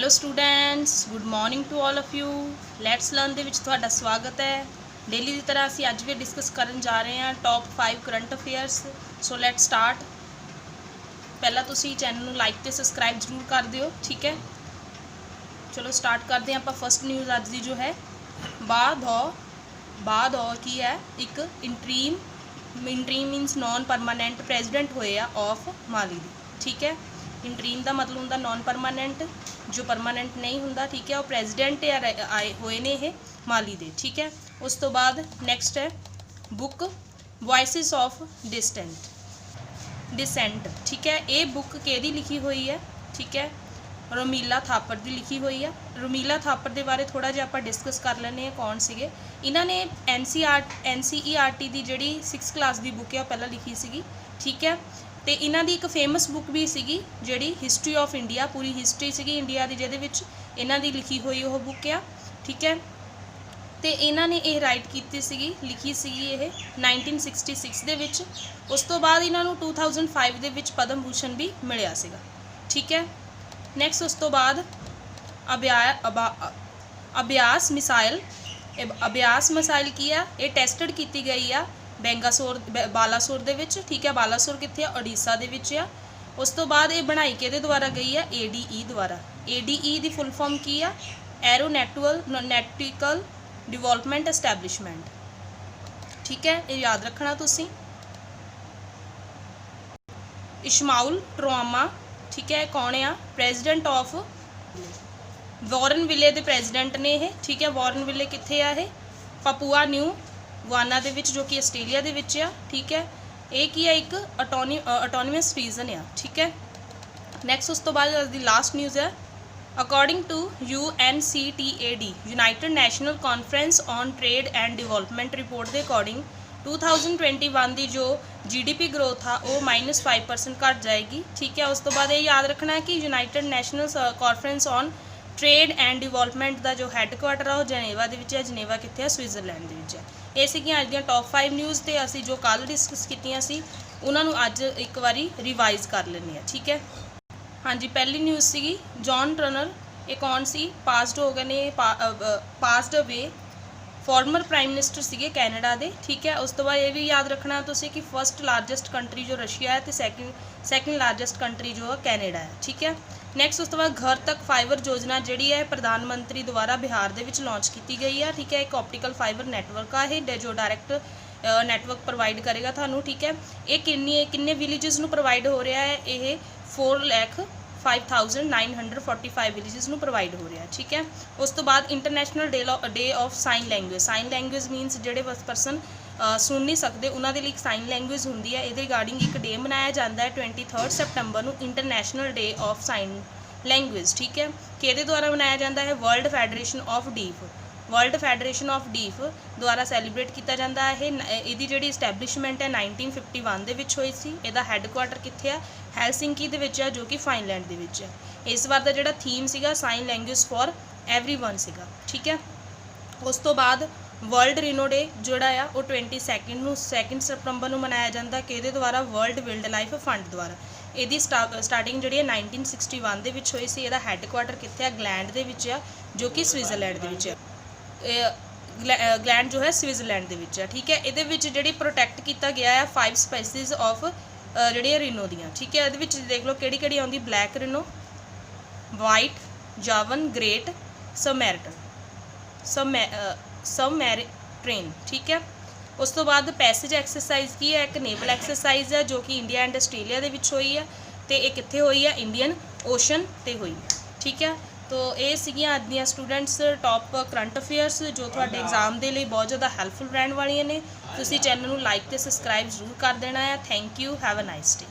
Hello students, good morning to all of you. Let's learn ਦੇ ਵਿੱਚ ਤੁਹਾਡਾ ਸਵਾਗਤ ਹੈ। ਡੇਲੀ ਦੀ ਤਰ੍ਹਾਂ ਅਸੀਂ ਅੱਜ ਵੀ ਡਿਸਕਸ ਕਰਨ ਜਾ ਰਹੇ ਹਾਂ top 5 current affairs. So let's start. ਪਹਿਲਾਂ ਤੁਸੀਂ ਚੈਨਲ ਨੂੰ ਲਾਈਕ ਤੇ ਸਬਸਕ੍ਰਾਈਬ ਜ਼ਰੂਰ ਕਰ ਦਿਓ, ਠੀਕ ਹੈ। ਚਲੋ ਸਟਾਰਟ ਕਰਦੇ ਹਾਂ ਆਪਾਂ। ਫਸਟ ਨਿਊਜ਼ ਅੱਜ ਦੀ ਜੋ ਹੈ ਬਾਅਦ ਕੀ ਹੈ, ਇੱਕ ਇੰਟਰੀਮ ਮੀਨਸ ਨॉन परमानेंट ਪ੍ਰੈਜ਼ੀਡੈਂਟ ਹੋਏ ਆ ਆਫ ਮਾਲੀ ਦੀ, ਠੀਕ ਹੈ। इंटरीम का मतलब होंगे नॉन परमानेंट, जो परमानेंट नहीं होंगे, ठीक है। वो प्रेजिडेंट आए हुए ने ये माली दे, ठीक है। उस तो बाद नैक्सट है बुक वॉइसिस ऑफ डिसेंट, ठीक है। ये बुक किहदी लिखी हुई है, ठीक है, रोमीला थापर की लिखी हुई है। रोमीला थापर के बारे थोड़ा जिहा आपां डिस्कस कर लैंदे हैं। कौन सीगे इन्होंने NCERT की जिहड़ी 6th क्लास की बुक है पहला लिखी सीगी, ठीक है। तो इन्हां दी एक फेमस बुक भी सीगी जिहड़ी हिस्टरी ऑफ इंडिया, पूरी हिस्टरी सीगी इंडिया की, जिहदे विच इन्हां दी लिखी हुई वो बुक आ, ठीक है। तो इन्हां ने यह राइट की सीगी, लिखी सीगी ये 1966 दे विच। उस तो बाद इन्हां नूं 2005 दे विच पद्म भूषण भी मिलिया सीगा, ठीक है। नैक्सट उस तो बाद अभ्यास मिसाइल की है, ये टैसटड की गई आ बालासोर दे विच, ठीक है। बालासोर कित्थे ओडिशा दे विच आ। उस तो बाद ये बनाई किहदे द्वारा गई है, ADE द्वारा। ADE की फुल फॉर्म की है, एरोनैटिकल डिवेलपमेंट एस्टैबलिशमेंट, ठीक है। ये याद रखना तुसी। इशमाउल ट्रोमा, ठीक है, कौन आ, प्रेजिडेंट ऑफ वॉरनविले के प्रेजिडेंट ने ये, ठीक है। वॉरनविले कित्थे आ ये, पपुआ न्यू गुआना दे विच, जो कि आस्ट्रेलिया दे विच आ, ठीक है। ये की है एक ऑटोनमस रीजन आ, ठीक है। नैक्सट उस तो बाद दी लास्ट न्यूज़ है according to UNCTAD united national conference on trade and development report के अकॉर्डिंग 2021 की जो GDP ग्रोथ आ वो -5% घट जाएगी, ठीक है। उस तो बाद ये याद रखना है कि United national conference on trade and development का जो हैडकुआटर है वो जनेवा के विच है। जनेवा कित्थे है, स्विट्जरलैंड के विच है। ये सीगियां अज दियां टॉप 5 न्यूज़ ते असी जो कल डिस्कस कीतियां सी उन्हां नूं अज एक बारी रिवाइज कर लैंदे आ, ठीक है। हाँ जी, पहली न्यूज़ सीगी जॉन टर्नर, ये कौन सी, पासड हो गए ने, passed away former prime minister सीगे कैनेडा दे, ठीक है। उस तो बाद ये भी याद रखना तुसीं कि फर्स्ट लार्जेस्ट कंट्री जो रशिया है तो सैकेंड लार्जेस्ट कंट्री जो है कैनेडा है, ठीक है। नैक्सट उस तो बाद घर तक फाइबर योजना जिहड़ी है प्रधानमंत्री द्वारा बिहार दे विच लॉन्च की गई है, ठीक है। एक ऑप्टिकल फाइबर नैटवर्क है ये जो डायरैक्ट नैटवर्क प्रोवाइड करेगा थानू, ठीक है। ये किन्ने विलेजेस नू प्रोवाइड हो रहा है, ये 4,05,945 विलेजेस नू प्रोवाइड हो रहा है, ठीक है। उस तो बाद international day of sine language मीनस जिहड़े परसन सुन नहीं सकते उन्होंने लिए एक साइन लैंगुएज होंगी है। ये रिगार्डिंग एक डे मनाया जाता है 23 सितंबर को, international day of sine language, ठीक है। किहदे द्वारा मनाया जाता है, वर्ल्ड फैडरेशन ऑफ डीफ द्वारा सैलीब्रेट किया जाता है। ये जिहड़ी इस्टैबलिशमेंट है 1951 दे विच होई सी। इहदा हैडकुआटर कित्थे है, हेलसिंकी दे विच है, जो कि फाइनलैंड दे विच है। इस बार का जिहड़ा थीम सीगा साइन लैंगुएज फॉर एवरीवन सीगा, ठीक है। उस तो बाद वर्ल्ड रिनो डे जोड़ा आ वो 2 सितंबर को मनाया जाता है। किहदे द्वारा, वर्ल्ड वाइल्ड लाइफ फंड द्वारा। इसकी स्टार्टिंग जी 1961 दे विच होई सी। इहदा हैडकुआटर कित्थे है, ग्लैंड दे विच है, जो कि स्विट्जरलैंड दे विच है। ग्लैंड जो है स्विट्जरलैंड दे विच है, ठीक है। ये जी प्रोटैक्ट किया गया है 5 स्पैसीज ऑफ जी रिनो दियाँ, ठीक है। ये देख लो कि आती, ब्लैक रिनो, वाइट, जावन, ग्रेट, सबमैरिट्रेन, ठीक है। उस तो बाद पैसेज एक्सरसाइज की है, एक नेवल एक्सरसाइज है जो कि इंडिया एंड आस्ट्रेलिया दे विच होई है, तो ये कित्थे होई है, इंडियन ओशन ते होई है, ठीक है। तो ये सीगियां अज दियां स्टूडेंट्स टॉप करंट अफेयर्स जो तुहाडे एग्जाम के लिए बहुत ज़्यादा हैल्पफुल रहने वालियां ने। तुसीं चैनल नूं लाइक ते सबसक्राइब जरूर कर देना है। Thank you, have a nice day.